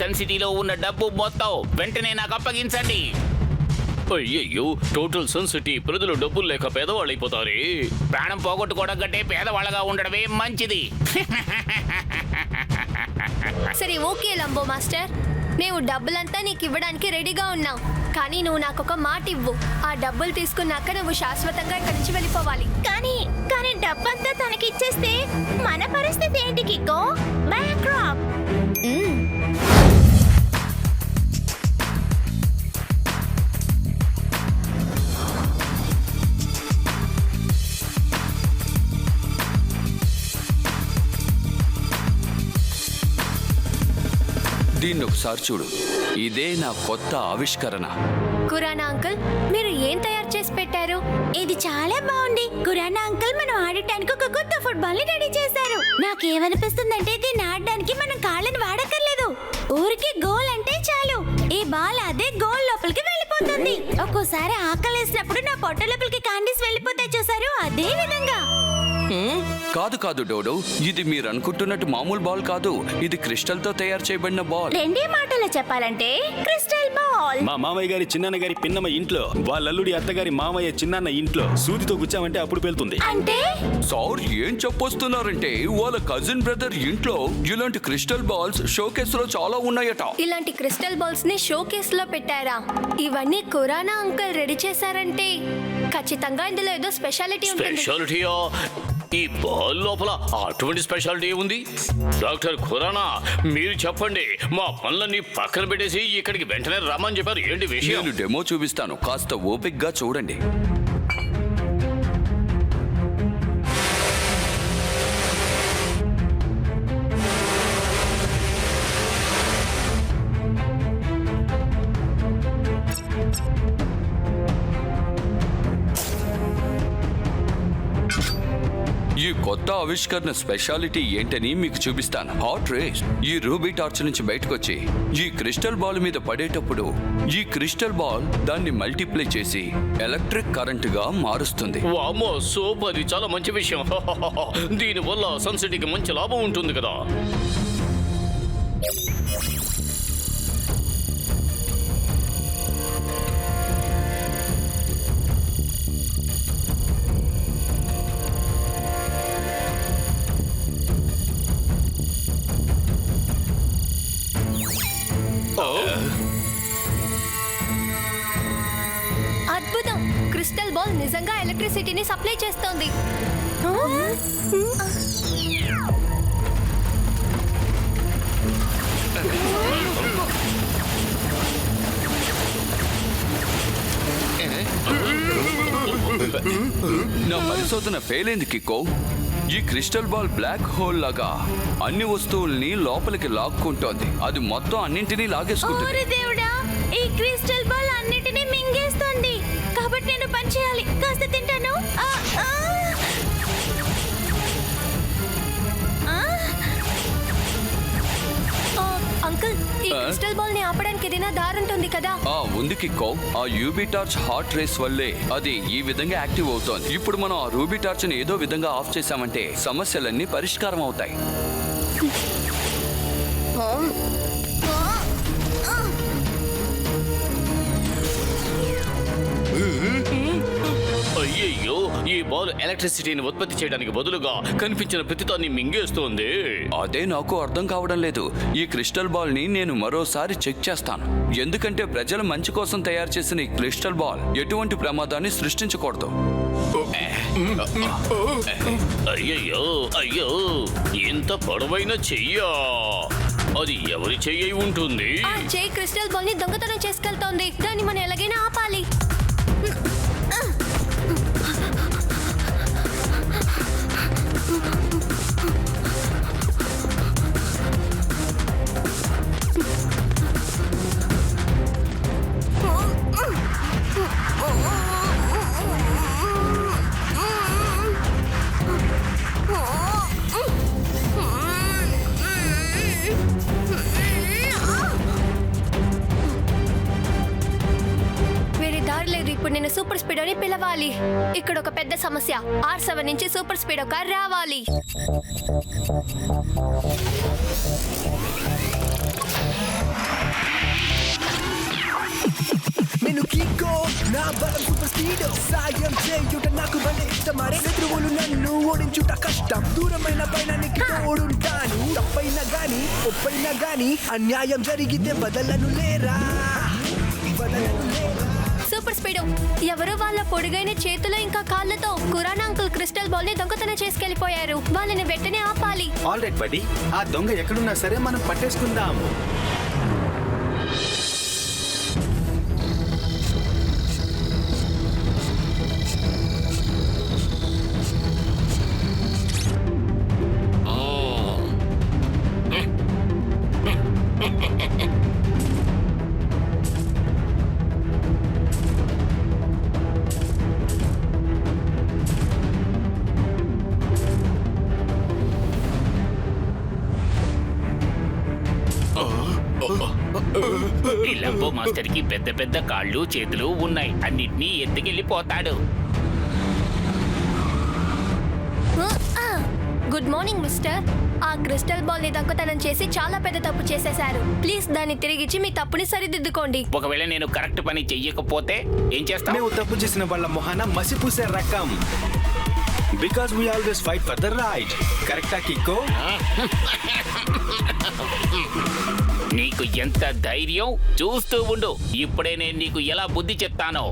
Sun సిటీలో ఉన్న డబ్బు మొత్తం వెంటనే నాకు అప్పగించండి. అయ్యయ్యో, టోటల్ సన్ సిటీ ప్రజలు డబ్బులు లేక పేదవాళ్ళు అయిపోతారే. ప్రాణం పోగొట్టుకోవడం కంటే పేదవాళ్ళగా ఉండడమే మంచిది. సరే ఓకే లంబో మాస్టర్, మేము డబ్బులంతా నీకు ఇవ్వడానికి రెడీగా ఉన్నాం. కానీ నువ్వు నాకు ఒక మాట ఇవ్వు. ఆ డబ్బులు తీసుకున్నాక నువ్వు శాశ్వతంగా ఇక్కడి నుంచి వెళ్ళిపోవాలి. కానీ డబ్బంతా తనకి ఇచ్చేస్తే మన పరిస్థితి ఏంటి కిక్కో? బ్యాంక్రప్ట్. దీన్ని ఒకసారి చూడు, ఇదే నా కొత్త ఆవిష్కరణ. కురానా అంకుల్, మీరు ఏం తయారు చేసి పెట్టారు? ఇది చాలా బాగుంది. కురానా అంకుల్ మనం ఆడటానికి ఒక కొత్త ఫుట్బాల్ ని రెడీ చేశారు. నాకేమనిపిస్తుందంటే దీన్ని ఆడడానికి మనం కాళ్ళని వాడక్కర్లేదు. ఊరికి గోల్ అంటే చాలు, ఈ బాల్ అదే గోల్ లోపలికి వెళ్ళిపోతుంది. ఒక్కోసారి ఆకలేసినప్పుడు నా పొట్ట లోపలికి కాండీస్ వెళ్ళిపోతాయి చూసారు, అదే విధంగా. కాదు డోడో, ఇది మీరు అనుకుంటున్నట్టు మామూలు బాల్ కాదు. ఇది క్రిస్టల్ తో తయారు చేయబడిన బాల్. రెండే మాటల్లో చెప్పాలంటే క్రిస్టల్ బాల్. మా మామయ్య గారి చిన్నాన్న గారి పిన్నమ్మ ఇంట్లో, వాళ్ళ అల్లుడి అత్తగారి మామయ్య చిన్నాన్న ఇంట్లో సూదితో గుచ్చామంటే అప్పుడు పేలుతుంది. అంటే సార్ ఏం చెప్పొస్తున్నారంటే వాళ్ళ కజిన్ బ్రదర్ ఇంట్లో ఇలాంటి క్రిస్టల్ బాల్స్ షోకేస్ లో చాలా ఉన్నాయట. ఇలాంటి క్రిస్టల్ బాల్స్ ని షో కేస్ లో పెట్టారా? ఇవన్నీ కురానా అంకుల్ రెడీ చేశారంటే ఖచ్చితంగా ఇందులో ఏదో స్పెషాలిటీ ఉంటుంది. స్పెషాలిటీయా? ఈ బాల్ లోపల అటువంటి స్పెషాలిటీ ఉంది? డాక్టర్ ఖురానా, మీరు చెప్పండి. మా పనులన్నీ పక్కన పెట్టేసి ఇక్కడికి వెంటనే రమ్మని చెప్పారు. ఏంటి విషయం? నేను డెమో చూపిస్తాను, కాస్త ఓపిక్గా చూడండి. ఈ కొత్త ఆవిష్కరణ స్పెషాలిటీ ఏంటని మీకు చూపిస్తాను. హాట్ రేస్ ఈ రూబీ టార్చ్ నుంచి బయటకొచ్చి ఈ క్రిస్టల్ బాల్ మీద పడేటప్పుడు ఈ క్రిస్టల్ బాల్ దాన్ని మల్టిప్లై చేసి ఎలక్ట్రిక్ కరెంట్ గా మారుస్తుంది. వామ్మో, సూపర్! ఇది చాలా మంచి విషయం. దీనివల్ల సన్ సిటీకి మంచి లాభం ఉంటుంది కదా. అద్భుతం! క్రిస్టల్ బాల్ నిజంగా ఎలక్ట్రిసిటీని సప్లై చేస్తోంది. నా పరిశోధన ఫెయిల్ అయింది కిక్కో. ఈ క్రిస్టల్ బాల్ బ్లాక్ హోల్ లాగా అన్ని వస్తువుల్ని లోపలికి లాక్కుంటోంది. అది మొత్తం అన్నింటినీ లాగేసుకుంటుంది. ఓరి దేవుడా, ఈ క్రిస్టల్ బాల్ అన్నిటినీ మింగేస్తుంది. కాబట్టి నేను పని చేయాలి. కాస్త తింటాను. అంకుల్, ఈ క్రిస్టల్ బాల్ ని ఆపడానికి ఏదైనా దారి ఉంటుంది కదా? ఉంది కిక్కో. ఆ యూబీ టార్చ్ హాట్ రేస్ వల్లే అది ఈ విధంగా యాక్టివ్ అవుతోంది. ఇప్పుడు మనం ఆ రూబీ టార్చ్ ని ఏదో విధంగా ఆఫ్ చేశామంటే సమస్యలన్నీ పరిష్కారం అవుతాయి. అయ్యయ్యో, ఈ బాల్ ఎలక్ట్రిసిటీని ఉత్పత్తి చేయడానికి బదులుగా కనిపించిన ప్రతిదాన్ని మింగేస్తోంది. అదే నాకు అర్థం కావడం లేదు. ఈ క్రిస్టల్ బాల్ ని నేను మరోసారి చెక్ చేస్తాను. ఎందుకంటే ప్రజల మంచి కోసం తయారు చేసిన ఈ క్రిస్టల్ బాల్ ఎటువంటి ప్రమాదాన్ని సృష్టించకూడదు. అయ్యో, ఇంత పొడవైన చెయ్యా? అది ఎవరి చెయ్యి ఉంటుంది? ఆ చెయ్యి క్రిస్టల్ బాల్ ని దొంగతనం చేసుకెళ్తోంది. దాన్ని మనం ఎలాగైనా ఆపాలి. ఇప్పుడు నేను సూపర్ స్పీడో ని పిలవాలి. ఇక్కడ ఒక పెద్ద సమస్య. R7 నుంచి సూపర్ స్పీడో కార్ రావాలి. స్పీడ్ సాయం చేయుట నాకు భలే ఇష్టమరే శత్రువులు నన్ను ఓడించుట కష్టం దూరమైన పైన నీకు తోడుంటాను తప్పైనా గాని ఒప్పైనా గాని అన్యాయం జరిగితే బదలను లేరా సూపర్ స్పీడ్ ఎవరో వాళ్ళ పొడుగైన చేతులు ఇంకా కాళ్ళతో ఖురానా అంకుల్ క్రిస్టల్ బాల్ ని దొంగతనం చేసుకెళ్లిపోయారు. వాళ్ళని వెంటనే ఆపాలి. ఆల్ రైట్ బడి, ఆ దొంగ ఎక్కడున్నా సరే మనం పట్టేసుకుందాం. ఈ లంబో మాస్టర్ కి పెద్ద పెద్ద కాళ్ళు చేతులు ఉన్నాయి. అన్నిటినీ ఎత్తుకెళ్ళిపోతాడు. Good morning mister. ఆ క్రిస్టల్ బాల్ ని దొంగతనం చేసి చాలా పెద్ద తప్పు చేసేశారు. ప్లీజ్ దాన్ని తిరిగిచ్చి మీ తప్పుని సరిదిద్దుకోండి. ఒకవేళ నేను కరెక్ట్ పని చెయ్యకపోతే ఏం చేస్తాను? మేము తప్పు చేసిన వాళ్ళ మొహాన మసిపూసే రకం. Because we always fight for the right. కరెక్టా కిక్కో? నీకు ఎంత ధైర్యం! చూస్తూ ఉండు, ఇప్పుడే నేను నీకు ఎలా బుద్ధి చెప్తానో.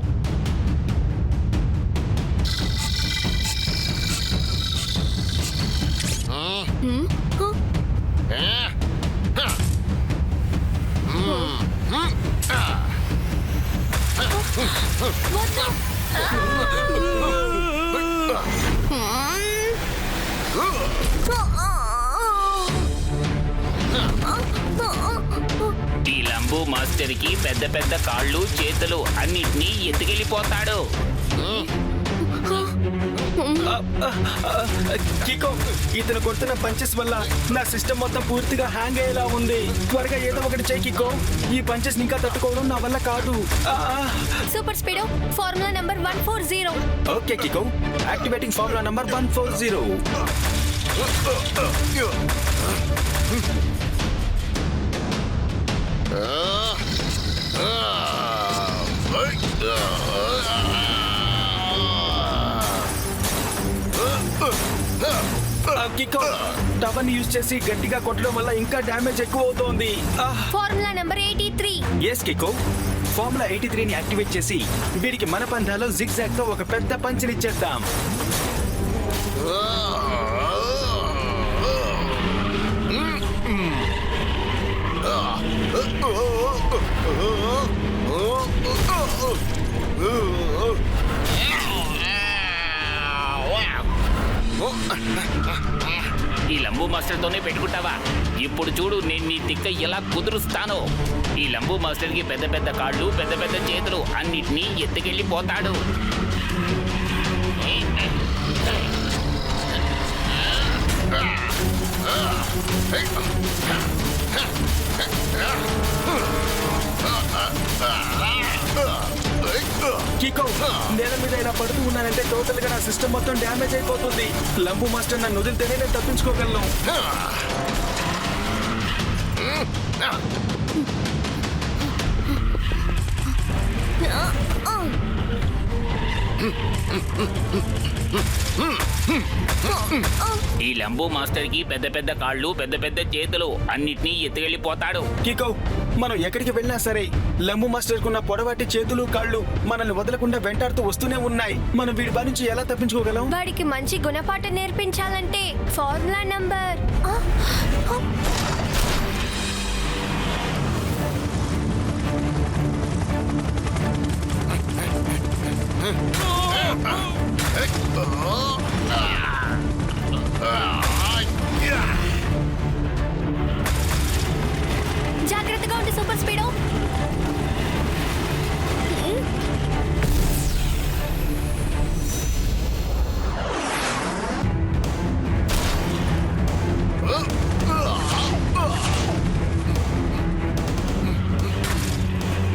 ఈ లంబు మాస్టర్ కి పెద్ద పెద్ద కాళ్ళు చేతులు అన్నిటినీ ఎత్తుకెళ్ళిపోతాడు. కికో, ఇతను కొడుతున్న పంచెస్ వల్ల నా సిస్టమ్ మొత్తం పూర్తిగా హ్యాంగ్ అయ్యేలా ఉంది. త్వరగా ఏదో ఒకటి చేయి కికో. ఈ పంచెస్ ఇంకా తట్టుకోవడం నా వల్ల కాదు. Super speed formula number 140. Okay Kiko, activating formula number 140. Kiko, tower use చేసి గట్టిగా కొట్టడం వల్ల ఇంకా డ్యామేజ్ ఎక్కువ అవుతోంది. Formula number 83. Yes Kiko, formula 83 ని యాక్టివేట్ చేసి వీడికి మన పందాలో జిగ్ జాగ్ తో ఒక పెద్ద పంచినిచ్చేద్దాం. ఈ లంబు మాస్టర్ తోనే పెట్టుకుంటావా? ఇప్పుడు చూడు నేను నీ తిక్క ఎలా కుదురుస్తానో. ఈ లంబు మాస్టర్ కి పెద్ద పెద్ద కాళ్ళు పెద్ద పెద్ద చేతులు అన్నిటినీ ఎత్తుకెళ్ళిపోతాడు. కికో, నేల మీద ఇలా పడుతూ ఉన్నానంటే టోటల్ గా నా సిస్టమ్ మొత్తం డ్యామేజ్ అయిపోతుంది. లంబు మాస్టర్ నన్ను వదిలితేనే నేను తప్పించుకోగలను. ఈ లంబు మాస్టర్ కి పెద్ద పెద్ద కాళ్ళు పెద్ద పెద్ద చేతులు అన్నిటినీ ఎత్తుకెళ్ళిపోతాడు. కికో, మనం ఎక్కడికి వెళ్ళినా సరే లంబు మాస్టర్ కున్న పొడవాటి చేతులు కాళ్ళు మనల్ని వదలకుండా వెంటాడుతూ వస్తూనే ఉన్నాయి. మనం వీడి బారి నుంచి ఎలా తప్పించుకోగలం? వాడికి మంచి గుణపాఠం నేర్పించాలంటే ఫార్ములా నంబర్ జాగ్రత్తగా ఉండి సూపర్ స్పీడో.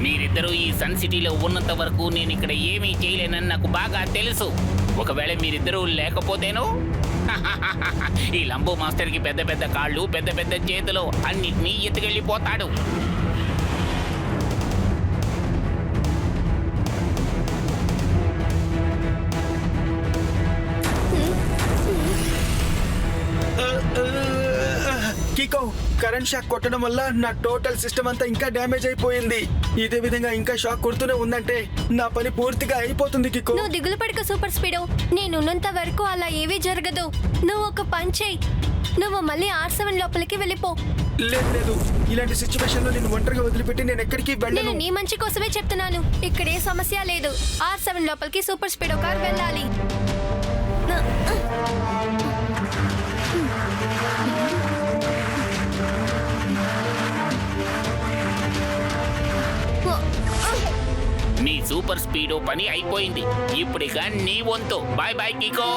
మీరిద్దరూ ఈ సన్ సిటీలో ఉన్నంత వరకు నేను ఇక్కడ ఏమీ చేయలేనని నాకు బాగా తెలుసు. ఒకవేళ మీరిద్దరూ లేకపోతేనో ఈ లంబో మాస్టర్ కి పెద్ద పెద్ద కాళ్ళు పెద్ద పెద్ద చేతులు అన్నిటినీ ఎత్తుకెళ్ళిపోతాడు. కరెంట్ షాక్ కొట్టడం వల్ల నా టోటల్ సిస్టమ్ అంతా ఇంకా డ్యామేజ్ అయిపోయింది. ఇదే విధంగా ఇంకా షాక్ కొడుతూనే ఉందంటే నా పని పూర్తిగా అయిపోతుంది కికో. నువ్వు దిగులు పడక సూపర్ స్పీడో, నేనున్నంత వరకు అలా ఏవీ జరగదు. నువ్వు ఒక పని చెయ్యి, నువ్వు మళ్ళీ R7 లోపలికి వెళ్ళిపో. లేదు, ఇలాంటి సిచ్యువేషన్ లో నేను ఒంటరిగా వదిలిపెట్టి నేను ఎక్కడికి నేను వెళ్ళను. నీ మంచి కోసమే చెప్తున్నాను. ఇక్కడ ఏ సమస్య లేదు. R7 లోపలికి సూపర్ స్పీడో కార్ వెళ్ళాలి. నీ సూపర్ స్పీడో పని అయిపోయింది. ఇప్పుడిక నీ వంతు. Bye bye Kiko.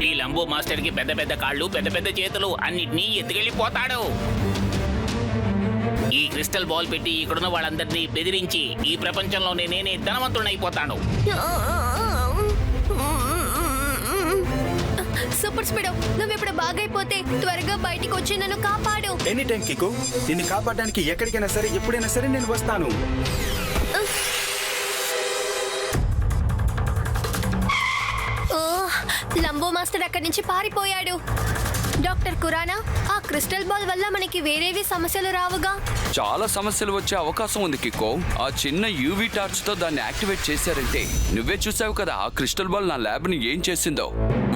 ఈ లంబో మాస్టర్ కి పెద్ద పెద్ద కాళ్ళు, పెద్ద పెద్ద చేతులు, అన్నిటినీ ఎత్తుకెళ్ళిపోతాడు. ఈ క్రిస్టల్ బాల్ పెట్టి ఇక్కడున్న వాళ్ళందరినీ బెదిరించి ఈ ప్రపంచంలోనే నేనే ధనవంతుడైపోతాను. సూపర్ స్పీడో, నువ్వు ఇప్పుడు బాగైపోతే త్వరగా బయటికి వచ్చి నన్ను కాపాడు. ఎనీ టైం కికో, నిన్ను కాపాడడానికి ఎక్కడికైనా సరే ఎప్పుడైనా సరే నేను వస్తాను. ఓ, లంబో మాస్టర్ అక్కడి నుంచి పారిపోయాడు. డాక్టర్ కురానా, ఆ క్రిస్టల్ బాల్ వల్ల మనకి వేరేవి సమస్యలు రావుగా? చాలా సమస్యలు వచ్చే అవకాశం ఉంది కికో. ఆ చిన్న యూవీ టార్చ్ తో దాన్ని యాక్టివేట్ చేశారంటే నువ్వే చూసావు కదా ఆ క్రిస్టల్ బాల్ నా ల్యాబ్ ని ఏం చేసిందో.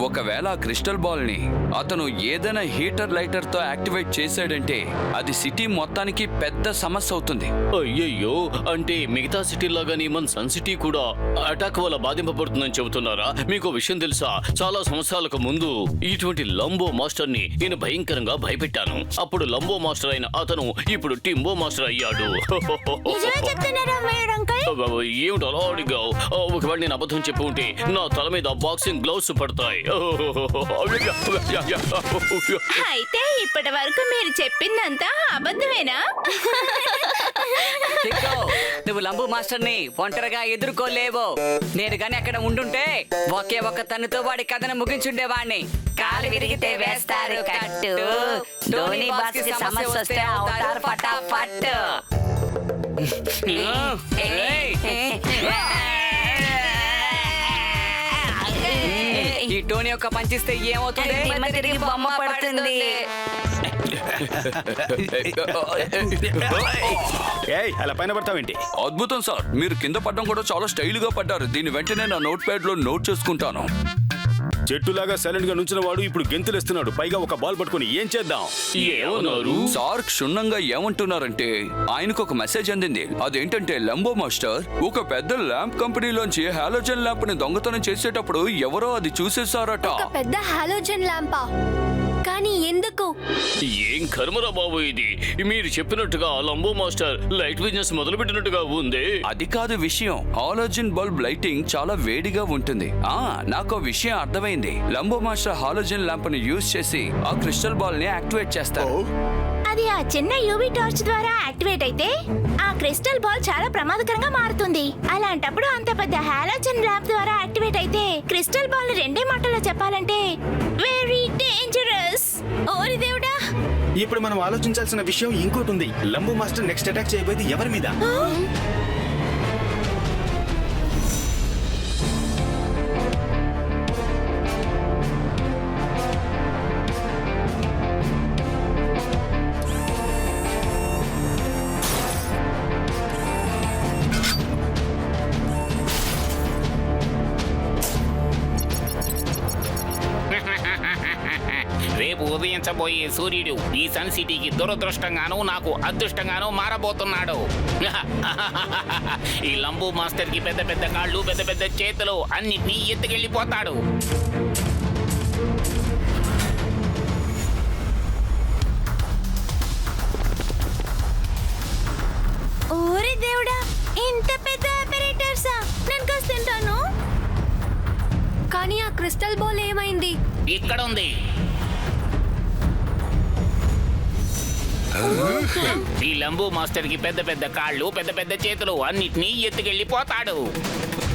ఒకవేళ ఆ క్రిస్టల్ బాల్ ని అతను ఏదైనా హీటర్ లైటర్ తో యాక్టివేట్ చేశాడంటే అది సిటీ మొత్తానికి పెద్ద సమస్య అవుతుంది. అయ్యయ్యో, అంటే మిగతా సిటీ లాగానే మన సన్ సిటీ కూడా అటాక్ వల్ల బాధింపబడుతుందని చెబుతున్నారా? మీకు విషయం తెలుసా? చాలా సంవత్సరాలకు ముందు ఇటువంటి లంబో మాస్టర్ ని నేను భయంకరంగా భయపెట్టాను. అప్పుడు లంబో మాస్టర్ అయిన అతను ఇప్పుడు టింబో మాస్టర్ అయ్యాడు. నిజమే చెప్తున్నారా మీరు అంకుల్? ఏమిటి అలా అడిగావు? ఒకవేళ నేను అబద్ధం చెప్పి ఉంటే నా తల మీద బాక్సింగ్ గ్లౌస్ పడతాయి. అయితే ఇప్పటి వరకు మీరు చెప్పిందంతా అబద్ధమేనా? కిక్కో, నువ్వు లంబు మాస్టర్ ని ఒంటరిగా ఎదుర్కోలేవు. నేను గాని అక్కడ ఉండుంటే ఒకే ఒక్క తన్నుతో వాడి కథను ముగించుండేవాణ్ణి. కాలు విరిగితే వేస్తారు కట్టు, ధోని బాస్ కి సమస్య వస్తే అవుతారు ఫటాఫట్. ఈ టోనీ యొక్క పంచిస్తే ఏమవుతుంది? తిరిగి బొమ్మ పడుతుంది. అలా పైన పడతావేంటి? అద్భుతం సార్, మీరు కింద పడడం కూడా చాలా స్టైల్ గా పడ్డారు. దీని వెంటనే నా నోట్ ప్యాడ్ లో నోట్ చేసుకుంటాను. చెట్టులాగా సైలెంట్ గా నుంచిన వాడు ఇప్పుడు గెంతులేస్తున్నాడు. పైగా ఒక బాల్ పట్టుకుని ఏం చేద్దాం? ఏమన్నారు? సార్ క్షుణ్ణంగా ఏమంటున్నారంటే ఆయనకు ఒక మెసేజ్ అందింది. అదేంటంటే లంబో మాస్టర్ ఒక పెద్ద ల్యాంప్ కంపెనీలోంచి హాలోజన్ ల్యాంప్ ని దొంగతనం చేసేటప్పుడు ఎవరో అది చూసేశారట. ఒక పెద్ద హాలోజన్ ల్యాంపా? కానీ ఎందుకు? ఏం కర్మరా బాబు ఇది! మీరు చెప్పినట్టుగా లంబో మాస్టర్ లైట్ బిజినెస్ మొదలు పెట్టినట్టుగా ఉంది. అది కాదు విషయం. హాలోజన్ బల్బ్ లైటింగ్ చాలా వేడిగా ఉంటుంది. నాకు విషయం అర్థమైంది. లంబో మాస్టర్ హాలోజన్ ల్యాంప్ ని యూజ్ చేసి ఆ క్రిస్టల్ బాల్ ని యాక్టివేట్ చేస్తారు. అది ఆ చిన్న యూవీ టార్చ్ ద్వారా యాక్టివేట్ అయితే ఆ క్రిస్టల్ బాల్ చాలా ప్రమాదకరంగా మారుతుంది. అలాంటప్పుడు అంత పెద్ద హాలోజన్ ల్యాంప్ ద్వారా యాక్టివేట్ అయితే క్రిస్టల్ బాల్ రెండే మాటల్లో చెప్పాలంటే వెరీ డేంజరస్. ఓరి దేవుడా! ఇప్పుడు మనం ఆలోచించాల్సిన విషయం ఇంకోటి ఉంది. లంబో మాస్టర్ నెక్స్ట్ అటాక్ చేయబోయేది ఎవరి మీద? రేపు ఉదయించబోయే సూర్యుడు ఈ సన్ సిటీకి దురదృష్టంగాను నాకు అదృష్టంగాను మారబోతున్నాడు. ఈ లంబు మాస్టర్ కి పెద్ద పెద్ద కాళ్ళు, పెద్ద పెద్ద చేతులు, అన్నిటినీ ఎత్తుకెళ్ళిపోతాడు. ఓరి దేవుడా! ఇంత పెద్ద ఆపరేటర్సా? నేను కాస్త తింటాను. కానీ ఆ క్రిస్టల్ బాల్ ఏమైంది? ఇక్కడ ఉంది. ఈ లంబు మాస్టర్ కి పెద్ద పెద్ద కాళ్ళు, పెద్ద పెద్ద చేతులు, అన్నిటినీ ఎత్తుకెళ్ళిపోతాడు.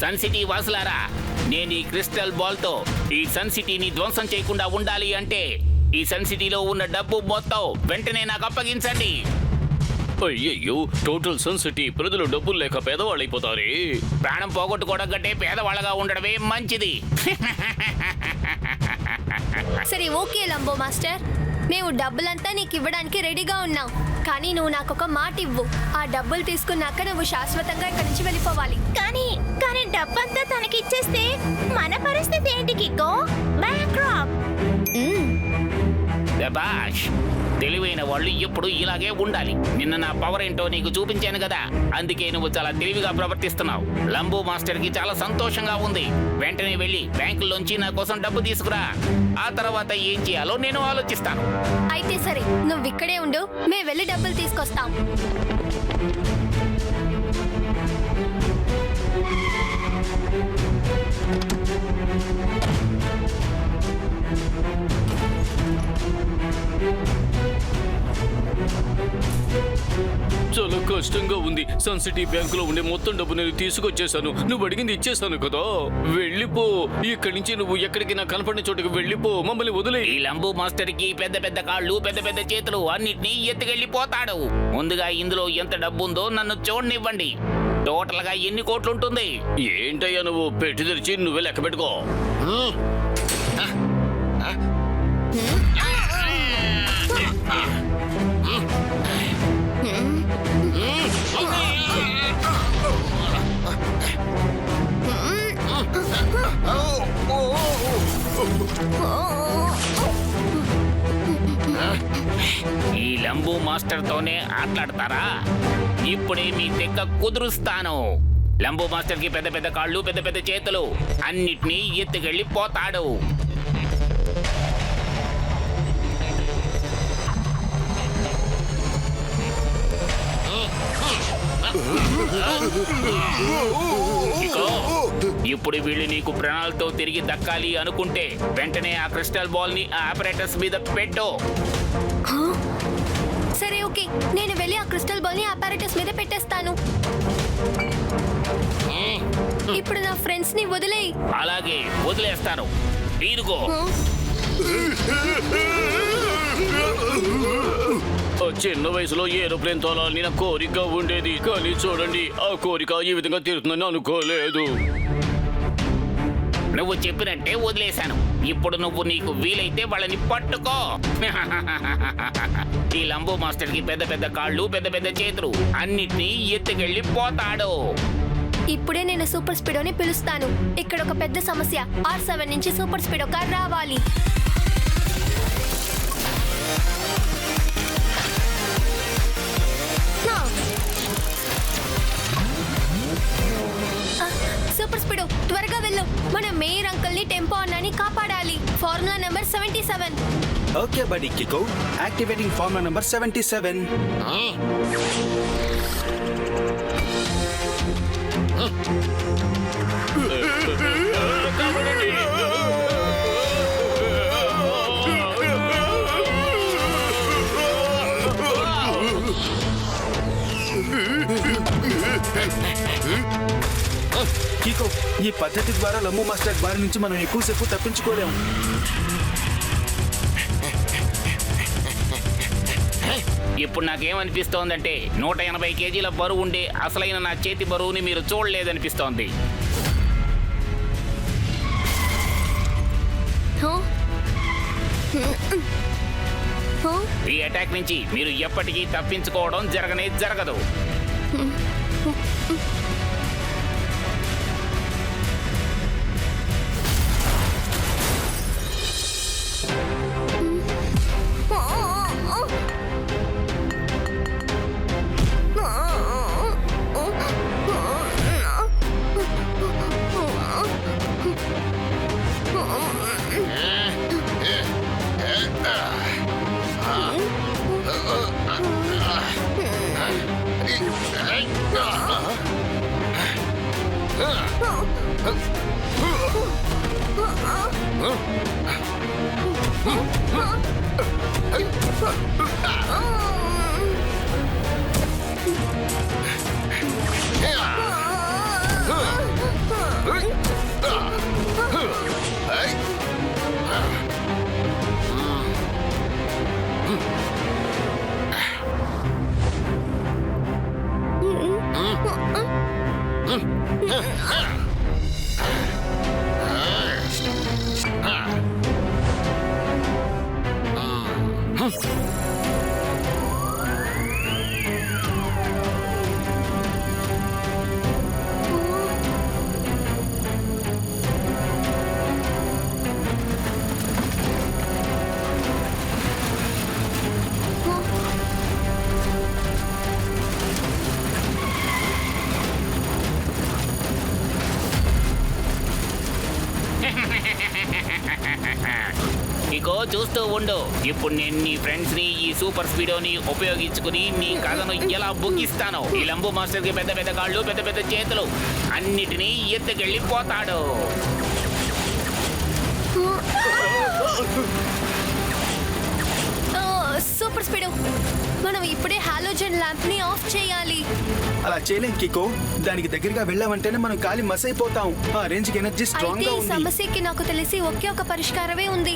సన్ సిటీ వాసులారా, నేను ఈ క్రిస్టల్ బాల్ తో ఈ సన్ సిటీని ధ్వంసం చేయకుండా ఉండాలి అంటే ఈ సన్ సిటీలో ఉన్న డబ్బు మొత్తం వెంటనే నాకు అప్పగించండి. అయ్యయ్యో, టోటల్ సన్ సిటీ ప్రజలు డబ్బులు లేక పేదవాళ్ళు అయిపోతారే. ప్రాణం పోగొట్టుకోవడం కంటే పేదవాళ్ళగా ఉండడమే మంచిది. సరే ఓకే లంబో మాస్టర్, మేము డబ్బులంతా నీకు ఇవ్వడానికి రెడీగా ఉన్నాం. కానీ నువ్వు నాకు ఒక మాట ఇవ్వు. ఆ డబ్బులు తీసుకున్నాక నువ్వు శాశ్వతంగా ఇక్కడి నుంచి వెళ్ళిపోవాలి. కానీ డబ్బంతా తనకి ఇచ్చేస్తే మన పరిస్థితి ఏంటి కిక్కో? బ్యాంక్రాప్. శభాష్, తెలివైన వాళ్ళు ఎప్పుడు ఇలాగే ఉండాలి. నిన్న నా పవర్ ఏంటో నీకు చూపించాను కదా, అందుకే నువ్వు చాలా తెలివిగా ప్రవర్తిస్తున్నావు. లంబో మాస్టర్ కి చాలా సంతోషంగా ఉంది. వెంటనే వెళ్ళి బ్యాంకుల్లోంచి నా కోసం డబ్బు తీసుకురా. ఆ తర్వాత ఏం చేయాలో నేను ఆలోచిస్తాను. అయితే సరే, నువ్వు ఇక్కడే ఉండు, మేము వెళ్ళి డబ్బులు తీసుకొస్తాం. చాలా కష్టంగా ఉంది. సన్ సిటీ బ్యాంకులో ఉండే మొత్తం డబ్బు నేను తీసుకొచ్చేసాను. నువ్వు అడిగింది ఇచ్చేసాను కదా. వెళ్ళిపో. ఇక్కడి నుంచి నువ్వు ఎక్కడికి నా కనపడిన చోటుకి వెళ్ళిపో. మమ్మల్ని వదిలే. ఈ లంబు మాస్టర్ కి పెద్ద పెద్ద కాళ్ళు, పెద్ద పెద్ద చేతులు, అన్నిటినీ ఎత్తుకెళ్ళిపోతాడు. ముందుగా ఇందులో ఎంత డబ్బు ఉందో నన్ను చూడనివ్వండి. టోటల్ గా ఎన్ని కోట్లు ఉంటుంది? ఏంటయ్యా నువ్వు పెట్టి తెరిచి నువ్వే లెక్క పెట్టుకో. ఈ లంబు మాస్టర్ తోనే ఆటలాడతారా? ఇప్పుడే మీ తెక్క కుదురుస్తాను. లంబు మాస్టర్ కి పెద్ద పెద్ద కాళ్ళు, పెద్ద పెద్ద చేతులు, అన్నిటినీ ఎత్తుకెళ్ళిపోతాడు. ఇగో, ఇప్పుడు వీళ్ళు నీకు ప్రాణాలతో తిరిగి దక్కాలి అనుకుంటే వెంటనే ఆ క్రిస్టల్ బాల్ ని ఆ ఆపరేటర్స్ మీద పెట్టు. సరే ఓకే, నేను వెళ్ళి ఆ క్రిస్టల్ బాల్ ని అపారటస్ మీద పెట్టేస్తాను. ఇప్పుడు నా ఫ్రెండ్స్ ని వదిలేయి. అలాగే వదిలేస్తాను. తీరుకో. చిన్న వయసులో ఏరోప్లేన్ తోలాలని నా కోరిక ఉండేది. కానీ చూడండి, ఆ కోరిక ఈ విధంగా తీరుతుందని అనుకోలేదు. నువ్వు చెప్పినట్టే వదిలేశాను. ఇప్పుడు నువ్వు నీకు వీలైతే వాళ్ళని పట్టుకో. ఈ లంబో మాస్టర్ కి పెద్ద పెద్ద కాళ్ళు, పెద్ద పెద్ద చేతులు, అన్నిటినీ ఎత్తుకెళ్ళిపోతాడు. ఇప్పుడే నేను సూపర్ స్పీడోని పిలుస్తాను. ఇక్కడ ఒక పెద్ద సమస్య. R7 నుంచి సూపర్ స్పీడో కార్ రావాలి. సూపర్ స్పీడో, త్వరగా వెళ్ళు. మన మేయర్ అంకుల్ ని టెంపో అన్నాని కాపాడాలి. Formula number 77. Okay buddy Kiko, activating formula number 77. Kiko, ఈ పద్ధతి ద్వారా లంబు మాస్టర్ బారి నుంచి మనం ఎక్కువసేపు తప్పించుకోలేము. ఇప్పుడు నాకేమనిపిస్తోందంటే 180 కేజీల బరువు ఉండే అసలైన నా చేతి బరువుని మీరు చూడలేదనిపిస్తోంది. ఈ అటాక్ నుంచి మీరు ఎప్పటికీ తప్పించుకోవడం జరగనే జరగదు. ఇగో చూస్తూ ఉండు. ఇప్పుడు నేను నీ ఫ్రెండ్స్ ని ఈ సూపర్ స్పీడోని ఉపయోగించుకుని నీ కథను ఎలా బుగ్గిస్తాను. ఈ లంబు మాస్టర్ కి పెద్ద పెద్ద కాళ్ళు, పెద్ద పెద్ద చేతులు, అన్నిటినీ ఎత్తుకెళ్ళిపోతాడు. సూపర్ స్పీడ్, మనం ఇప్పుడే హాలోజన్ ల్యాంప్ ని ఆఫ్ చేయాలి. అలా చేయలేం కికో. దానికి దగ్గరగా వెళ్ళామంటేనే మనం కాలి మసైపోతాం. ఆ రేంజ్ కి ఎనర్జీ స్ట్రాంగ్ అయితే గా ఈ ఉంది. సమస్యకి నాకు తెలిసి ఒకే ఒక పరిష్కారమే ఉంది.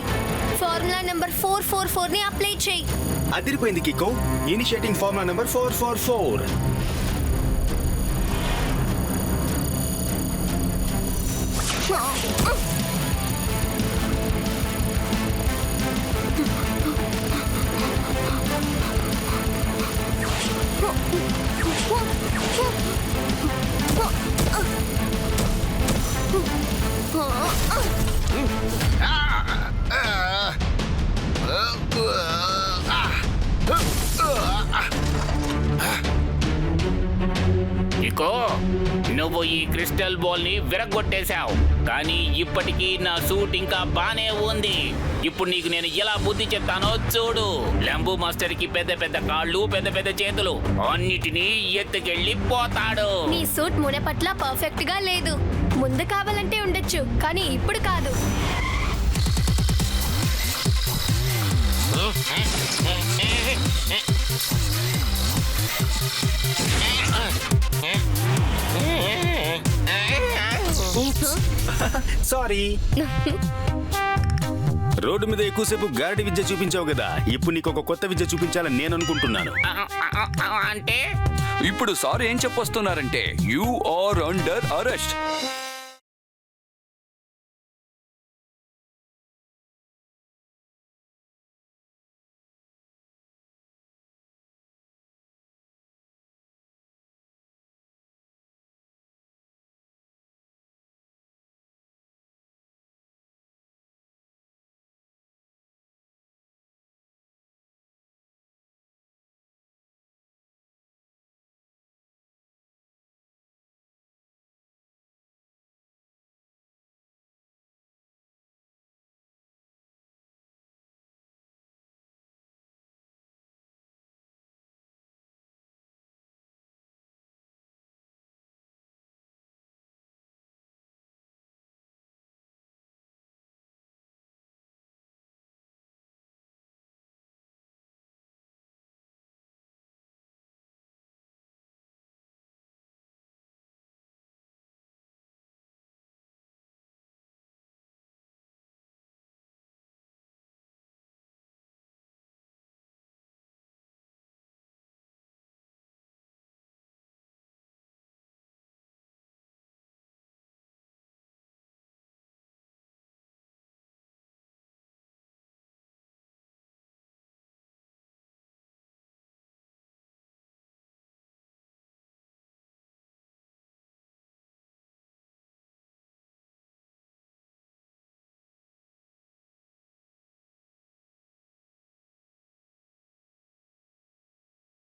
ఫార్ములా నెంబర్ 444 ని అప్లై చేయి. అదిరిపోయింది కికో. Initiating formula number 444. ఇకో నువ్వు ఈ క్రిస్టల్ బాల్ ని విరగొట్టేశావు, కానీ ఇప్పటికీ నా సూట్ ఇంకా బానే ఉంది. ఇప్పుడు నీకు నేను ఎలా బుద్ధి చెప్తానో చూడు. లంబు మాస్టర్ కి పెద్ద పెద్ద కాళ్ళు, పెద్ద పెద్ద చేతులు, అన్నిటినీ ఎత్తుకెళ్ళి పోతాడు. నీ సూట్ మునపట్ల పర్ఫెక్ట్ గా లేదు. ముందు కావాలంటే ఉండొచ్చు, కానీ ఇప్పుడు కాదు. సారీ. రోడ్డు మీద ఎక్కువసేపు గారడి విద్య చూపించావు కదా, ఇప్పుడు నీకు ఒక కొత్త విద్య చూపించాలని నేను అనుకుంటున్నాను. అంటే ఇప్పుడు సార్ ఏం చెప్పొస్తున్నారంటే యు ఆర్ అండర్ అరెస్ట్.